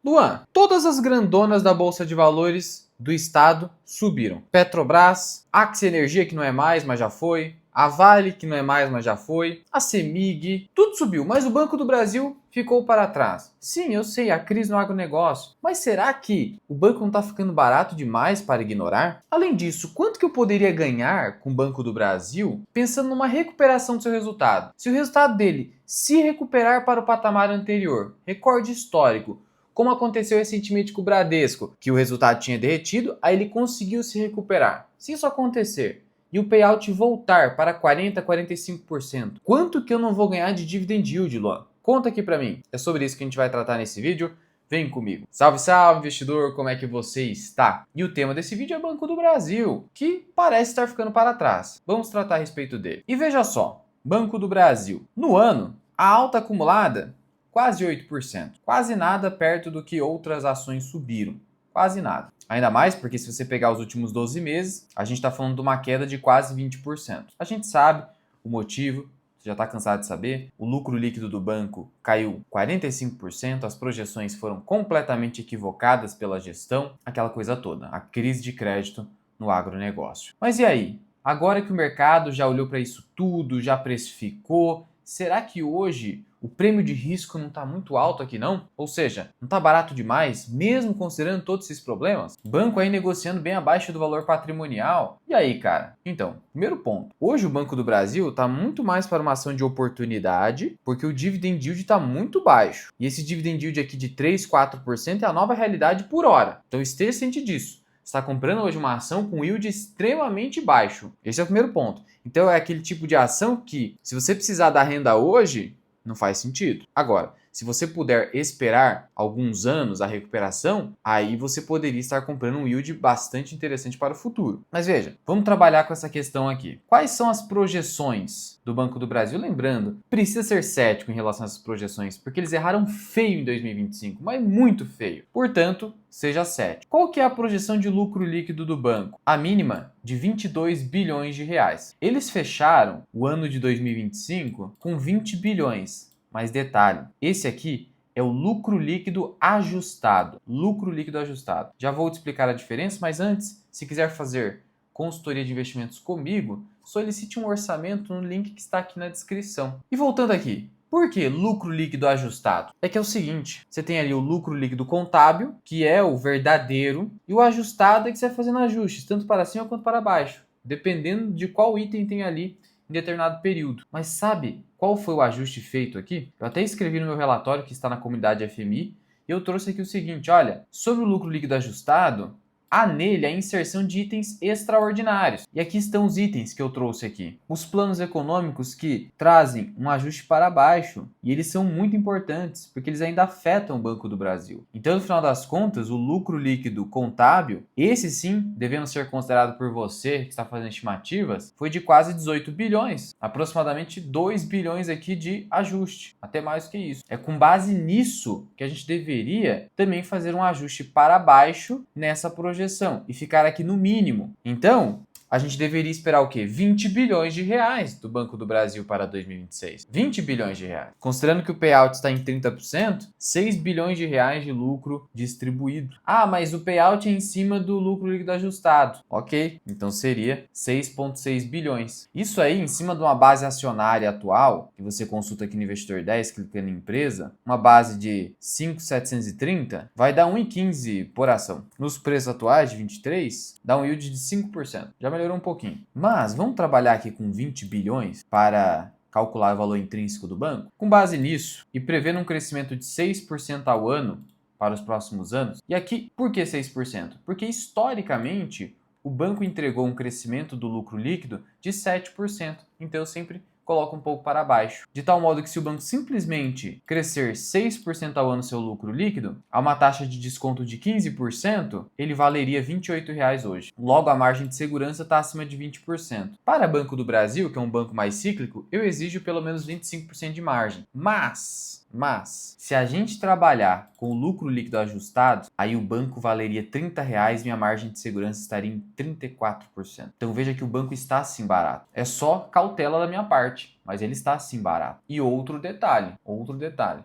Luan, todas as grandonas da Bolsa de Valores do estado subiram. Petrobras, Axia Energia, que não é mais, mas já foi. A Vale, que não é mais, mas já foi. A Semig, tudo subiu, mas o Banco do Brasil ficou para trás. Sim, eu sei, a crise no agronegócio. Mas será que o banco não está ficando barato demais para ignorar? Além disso, quanto que eu poderia ganhar com o Banco do Brasil pensando numa recuperação do seu resultado? Se o resultado dele se recuperar para o patamar anterior, recorde histórico, como aconteceu recentemente com o Bradesco, que o resultado tinha derretido, aí ele conseguiu se recuperar. Se isso acontecer e o payout voltar para 40, 45%, quanto que eu não vou ganhar de dividend yield, Luan? Conta aqui pra mim. É sobre isso que a gente vai tratar nesse vídeo. Vem comigo. Salve, salve, investidor! Como é que você está? E o tema desse vídeo é Banco do Brasil, que parece estar ficando para trás. Vamos tratar a respeito dele. E veja só, Banco do Brasil. No ano, a alta acumulada quase 8%. Quase nada perto do que outras ações subiram. Quase nada. Ainda mais porque se você pegar os últimos 12 meses, a gente está falando de uma queda de quase 20%. A gente sabe o motivo, você já está cansado de saber. O lucro líquido do banco caiu 45%, as projeções foram completamente equivocadas pela gestão, aquela coisa toda, a crise de crédito no agronegócio. Mas e aí? Agora que o mercado já olhou para isso tudo, já precificou, será que hoje o prêmio de risco não está muito alto aqui não? Ou seja, não está barato demais, mesmo considerando todos esses problemas? O banco aí negociando bem abaixo do valor patrimonial. E aí, cara? Então, primeiro ponto. Hoje o Banco do Brasil está muito mais para uma ação de oportunidade, porque o dividend yield está muito baixo. E esse dividend yield aqui de 3, 4% é a nova realidade por hora. Então esteja ciente disso. Está comprando hoje uma ação com yield extremamente baixo. Esse é o primeiro ponto. Então é aquele tipo de ação que, se você precisar da renda hoje, não faz sentido. Agora, se você puder esperar alguns anos a recuperação, aí você poderia estar comprando um yield bastante interessante para o futuro. Mas veja, vamos trabalhar com essa questão aqui. Quais são as projeções do Banco do Brasil? Lembrando, precisa ser cético em relação a essas projeções, porque eles erraram feio em 2025, mas muito feio. Portanto, seja cético. Qual que é a projeção de lucro líquido do banco? A mínima de 22 bilhões de reais. Eles fecharam o ano de 2025 com 20 bilhões. Mas detalhe, esse aqui é o lucro líquido ajustado. Lucro líquido ajustado. Já vou te explicar a diferença, mas antes, se quiser fazer consultoria de investimentos comigo, solicite um orçamento no link que está aqui na descrição. E voltando aqui, por que lucro líquido ajustado? É que é o seguinte, você tem ali o lucro líquido contábil, que é o verdadeiro, e o ajustado é que você vai fazendo ajustes, tanto para cima quanto para baixo, dependendo de qual item tem ali em determinado período. Mas sabe qual foi o ajuste feito aqui? Eu até escrevi no meu relatório que está na comunidade FMI, e eu trouxe aqui o seguinte, olha, sobre o lucro líquido ajustado, há nele a inserção de itens extraordinários. E aqui estão os itens que eu trouxe aqui. Os planos econômicos que trazem um ajuste para baixo. E eles são muito importantes, porque eles ainda afetam o Banco do Brasil. Então, no final das contas, o lucro líquido contábil, esse sim, devendo ser considerado por você, que está fazendo estimativas, foi de quase 18 bilhões. Aproximadamente 2 bilhões aqui de ajuste. Até mais do que isso. É com base nisso que a gente deveria também fazer um ajuste para baixo nessa projeção e ficar aqui no mínimo. Então, a gente deveria esperar o quê? 20 bilhões de reais do Banco do Brasil para 2026. 20 bilhões de reais. Considerando que o payout está em 30%, 6 bilhões de reais de lucro distribuído. Ah, mas o payout é em cima do lucro líquido ajustado. Ok, então seria 6,6 bilhões. Isso aí, em cima de uma base acionária atual, que você consulta aqui no Investidor 10, clicando em empresa, uma base de 5.730, vai dar 1,15 por ação. Nos preços atuais de 23, dá um yield de 5%. Já melhorou um pouquinho. Mas vamos trabalhar aqui com 20 bilhões para calcular o valor intrínseco do banco? Com base nisso e prevendo um crescimento de 6% ao ano para os próximos anos. E aqui, por que 6%? Porque historicamente o banco entregou um crescimento do lucro líquido de 7%. Então eu sempre coloca um pouco para baixo. De tal modo que se o banco simplesmente crescer 6% ao ano seu lucro líquido, a uma taxa de desconto de 15%, ele valeria R$ 28 hoje. Logo, a margem de segurança está acima de 20%. Para Banco do Brasil, que é um banco mais cíclico, eu exijo pelo menos 25% de margem. Mas Mas, se a gente trabalhar com o lucro líquido ajustado, aí o banco valeria R$ 30, minha margem de segurança estaria em 34%. Então veja que o banco está assim barato. É só cautela da minha parte, mas ele está assim barato. E outro detalhe.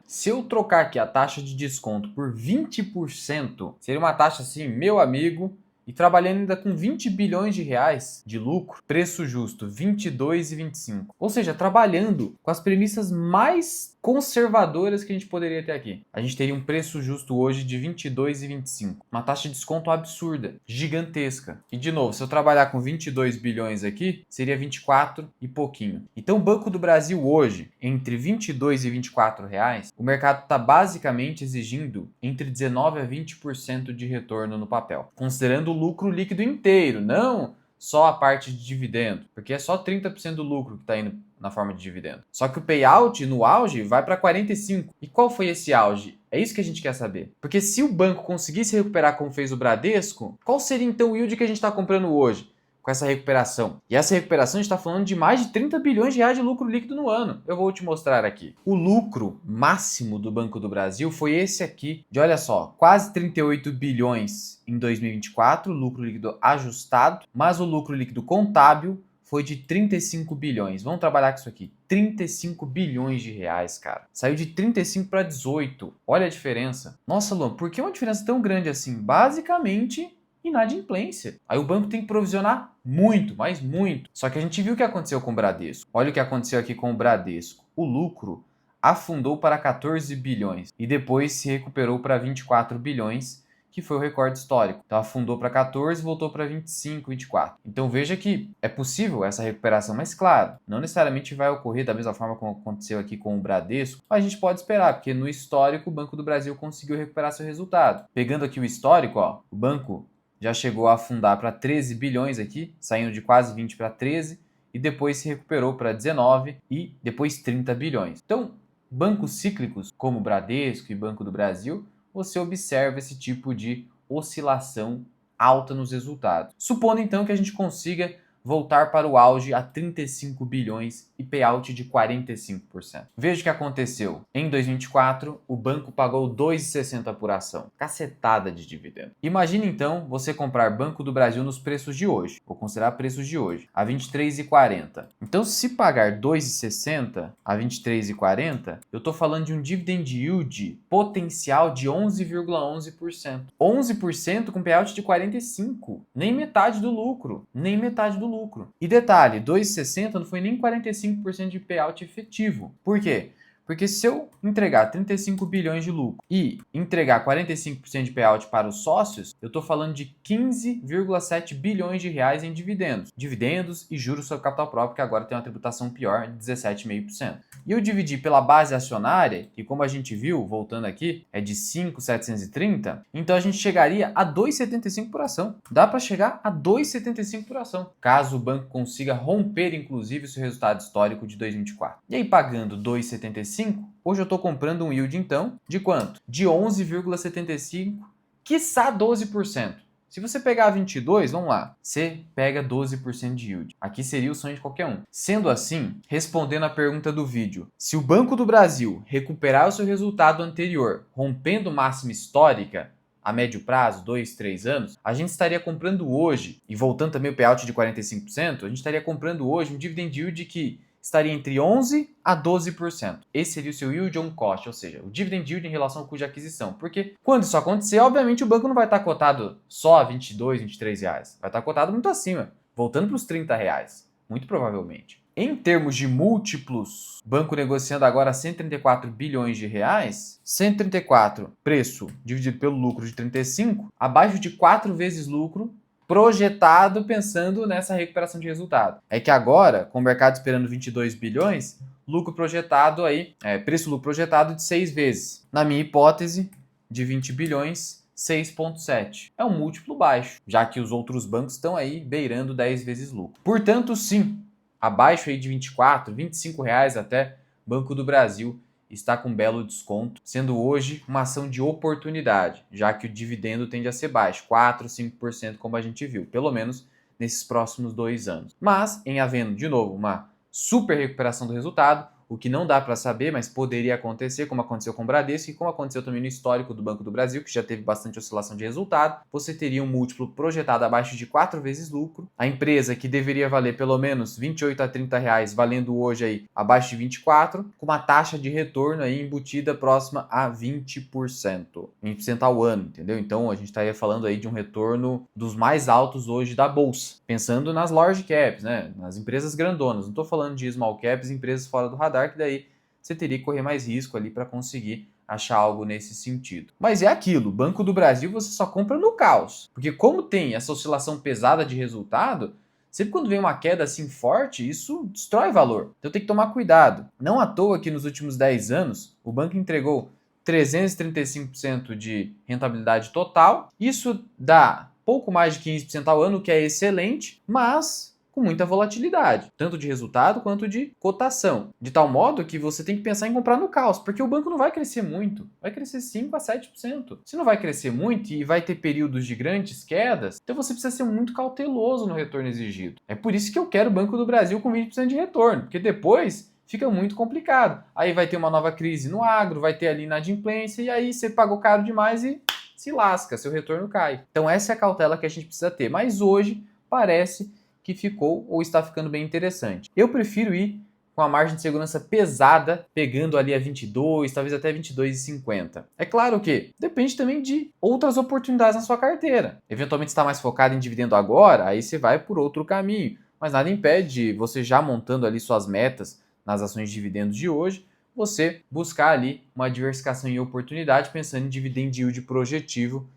Se eu trocar aqui a taxa de desconto por 20%, seria uma taxa assim, meu amigo, e trabalhando ainda com 20 bilhões de reais de lucro, preço justo 22,25. Ou seja, trabalhando com as premissas mais conservadoras que a gente poderia ter aqui. A gente teria um preço justo hoje de 22,25. Uma taxa de desconto absurda, gigantesca. E de novo, se eu trabalhar com 22 bilhões aqui, seria 24 e pouquinho. Então o Banco do Brasil hoje, entre 22 e 24 reais, o mercado está basicamente exigindo entre 19 a 20% de retorno no papel, considerando o lucro líquido inteiro, não só a parte de dividendo, porque é só 30% do lucro que está indo na forma de dividendo. Só que o payout no auge vai para 45%. E qual foi esse auge? É isso que a gente quer saber. Porque se o banco conseguisse recuperar como fez o Bradesco, qual seria então o yield que a gente está comprando hoje com essa recuperação? E essa recuperação a gente está falando de mais de 30 bilhões de reais de lucro líquido no ano. Eu vou te mostrar aqui. O lucro máximo do Banco do Brasil foi esse aqui, de olha só, quase 38 bilhões em 2024, lucro líquido ajustado, mas o lucro líquido contábil foi de 35 bilhões. Vamos trabalhar com isso aqui. 35 bilhões de reais, cara. Saiu de 35 para 18. Olha a diferença. Nossa, Luan, por que uma diferença tão grande assim? Basicamente, inadimplência. Aí o banco tem que provisionar muito, mas muito. Só que a gente viu o que aconteceu com o Bradesco. Olha o que aconteceu aqui com o Bradesco. O lucro afundou para 14 bilhões e depois se recuperou para 24 bilhões, que foi o recorde histórico. Então afundou para 14 e voltou para 25, 24. Então veja que é possível essa recuperação, mas claro, não necessariamente vai ocorrer da mesma forma como aconteceu aqui com o Bradesco, mas a gente pode esperar, porque no histórico o Banco do Brasil conseguiu recuperar seu resultado. Pegando aqui o histórico, ó, o banco já chegou a afundar para 13 bilhões aqui, saindo de quase 20 para 13, e depois se recuperou para 19 e depois 30 bilhões. Então, bancos cíclicos como o Bradesco e Banco do Brasil, você observa esse tipo de oscilação alta nos resultados. Supondo então que a gente consiga voltar para o auge a 35 bilhões e payout de 45%. Veja o que aconteceu. Em 2024, o banco pagou R$ 2,60 por ação. Cacetada de dividendo. Imagine então você comprar Banco do Brasil nos preços de hoje. Vou considerar preços de hoje. A R$ 23,40. Então, se pagar R$ 2,60 a R$ 23,40, eu estou falando de um dividend yield potencial de 11,11%. 11% com payout de 45%. Nem metade do lucro. Nem metade do lucro. E detalhe, 2,60 não foi nem 45% de payout efetivo. Por quê? Porque se eu entregar 35 bilhões de lucro e entregar 45% de payout para os sócios, eu estou falando de 15,7 bilhões de reais em dividendos. Dividendos e juros sobre capital próprio, que agora tem uma tributação pior de 17,5%. E eu dividi pela base acionária, que como a gente viu, voltando aqui, é de 5,730, então a gente chegaria a 2,75 por ação. Dá para chegar a 2,75 por ação, caso o banco consiga romper, inclusive, o seu resultado histórico de 2024. E aí, pagando 2,75, hoje eu estou comprando um yield, então, de quanto? De 11,75%, quiçá 12%. Se você pegar 22, vamos lá, você pega 12% de yield. Aqui seria o sonho de qualquer um. Sendo assim, respondendo a pergunta do vídeo, se o Banco do Brasil recuperar o seu resultado anterior, rompendo máxima histórica, a médio prazo, 2, 3 anos, a gente estaria comprando hoje, e voltando também o payout de 45%, a gente estaria comprando hoje um dividend yield que estaria entre 11% a 12%. Esse seria o seu yield on cost, ou seja, o dividend yield em relação ao custo de aquisição. Porque quando isso acontecer, obviamente o banco não vai estar cotado só a 22, 23 reais. Vai estar cotado muito acima, voltando para os 30 reais, muito provavelmente. Em termos de múltiplos, banco negociando agora 134 bilhões de reais, 134 preço dividido pelo lucro de 35, abaixo de 4 vezes lucro, projetado pensando nessa recuperação de resultado. É que agora, com o mercado esperando 22 bilhões, lucro projetado aí, preço-lucro projetado de 6 vezes. Na minha hipótese, de 20 bilhões, 6,7. É um múltiplo baixo, já que os outros bancos estão aí beirando 10 vezes lucro. Portanto, sim, abaixo aí de 24, 25 reais até, Banco do Brasil está com um belo desconto, sendo hoje uma ação de oportunidade, já que o dividendo tende a ser baixo, 4, 5% como a gente viu, pelo menos nesses próximos 2 anos. Mas, em havendo, de novo, uma super recuperação do resultado, o que não dá para saber, mas poderia acontecer, como aconteceu com o Bradesco e como aconteceu também no histórico do Banco do Brasil, que já teve bastante oscilação de resultado. Você teria um múltiplo projetado abaixo de 4 vezes lucro. A empresa que deveria valer pelo menos 28 a 30 reais, valendo hoje aí abaixo de 24, com uma taxa de retorno aí embutida próxima a 20%. 20% ao ano, entendeu? Então a gente estaria falando aí de um retorno dos mais altos hoje da bolsa. Pensando nas large caps, né? Nas empresas grandonas. Não estou falando de small caps, empresas fora do radar, que daí você teria que correr mais risco ali para conseguir achar algo nesse sentido. Mas é aquilo, Banco do Brasil você só compra no caos. Porque como tem essa oscilação pesada de resultado, sempre quando vem uma queda assim forte, isso destrói valor. Então tem que tomar cuidado. Não à toa que nos últimos 10 anos, o banco entregou 335% de rentabilidade total. Isso dá pouco mais de 15% ao ano, que é excelente, mas com muita volatilidade, tanto de resultado quanto de cotação. De tal modo que você tem que pensar em comprar no caos, porque o banco não vai crescer muito, vai crescer 5 a 7%. Se não vai crescer muito e vai ter períodos de grandes quedas, então você precisa ser muito cauteloso no retorno exigido. É por isso que eu quero o Banco do Brasil com 20% de retorno, porque depois fica muito complicado. Aí vai ter uma nova crise no agro, vai ter ali inadimplência, e aí você pagou caro demais e se lasca, seu retorno cai. Então essa é a cautela que a gente precisa ter. Mas hoje parece que ficou ou está ficando bem interessante. Eu prefiro ir com a margem de segurança pesada, pegando ali a 22, talvez até 22,50. É claro que depende também de outras oportunidades na sua carteira. Eventualmente está mais focado em dividendo agora, aí você vai por outro caminho. Mas nada impede você já montando ali suas metas nas ações de dividendos de hoje, você buscar ali uma diversificação em oportunidade, pensando em dividend yield projetivo,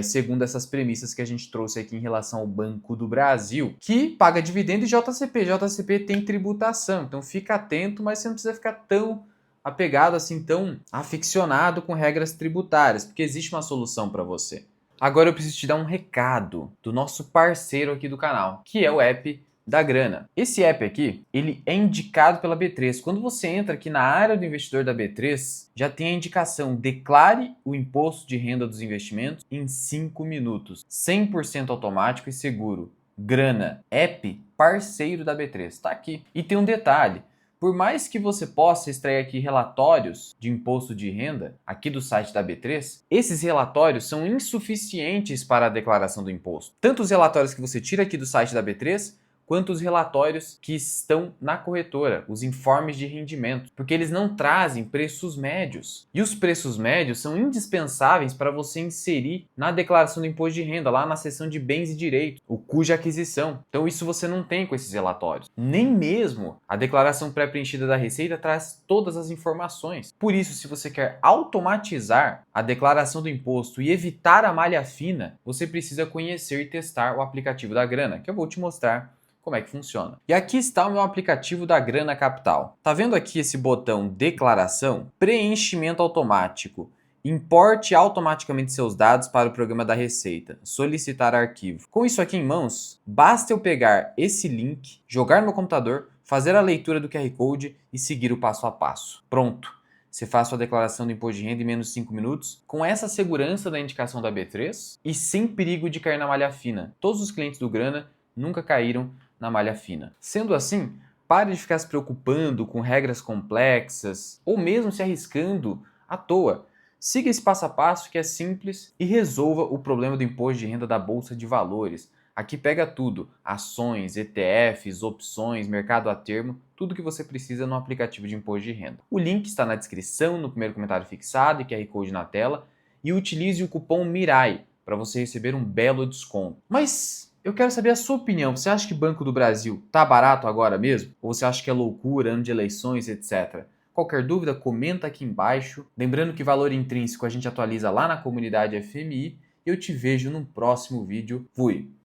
segundo essas premissas que a gente trouxe aqui em relação ao Banco do Brasil, que paga dividendo e JCP. JCP tem tributação, então fica atento, mas você não precisa ficar tão apegado assim, tão aficionado com regras tributárias, porque existe uma solução para você. Agora eu preciso te dar um recado do nosso parceiro aqui do canal, que é o app da Grana. Esse app aqui, ele é indicado pela B3. Quando você entra aqui na área do investidor da B3, já tem a indicação: declare o imposto de renda dos investimentos em 5 minutos. 100% automático e seguro. Grana, app parceiro da B3. Tá aqui. E tem um detalhe: por mais que você possa extrair aqui relatórios de imposto de renda aqui do site da B3, esses relatórios são insuficientes para a declaração do imposto. Tanto os relatórios que você tira aqui do site da B3, quanto os relatórios que estão na corretora, os informes de rendimento, porque eles não trazem preços médios. E os preços médios são indispensáveis para você inserir na declaração do imposto de renda, lá na seção de bens e direitos, o cuja aquisição. Então isso você não tem com esses relatórios. Nem mesmo a declaração pré-preenchida da Receita traz todas as informações. Por isso, se você quer automatizar a declaração do imposto e evitar a malha fina, você precisa conhecer e testar o aplicativo da Grana, que eu vou te mostrar como é que funciona. E aqui está o meu aplicativo da Grana Capital. Tá vendo aqui esse botão declaração? Preenchimento automático. Importe automaticamente seus dados para o programa da Receita. Solicitar arquivo. Com isso aqui em mãos, basta eu pegar esse link, jogar no meu computador, fazer a leitura do QR Code e seguir o passo a passo. Pronto! Você faz sua declaração do imposto de renda em menos de 5 minutos, com essa segurança da indicação da B3 e sem perigo de cair na malha fina. Todos os clientes do Grana nunca caíram na malha fina. Sendo assim, pare de ficar se preocupando com regras complexas ou mesmo se arriscando à toa. Siga esse passo a passo que é simples e resolva o problema do imposto de renda da Bolsa de Valores. Aqui pega tudo: ações, ETFs, opções, mercado a termo, tudo que você precisa no aplicativo de imposto de renda. O link está na descrição, no primeiro comentário fixado e QR Code na tela. E utilize o cupom MIRAI para você receber um belo desconto. Mas eu quero saber a sua opinião. Você acha que Banco do Brasil tá barato agora mesmo? Ou você acha que é loucura, ano de eleições, etc? Qualquer dúvida, comenta aqui embaixo. Lembrando que valor intrínseco a gente atualiza lá na comunidade FMI. Eu te vejo no próximo vídeo. Fui!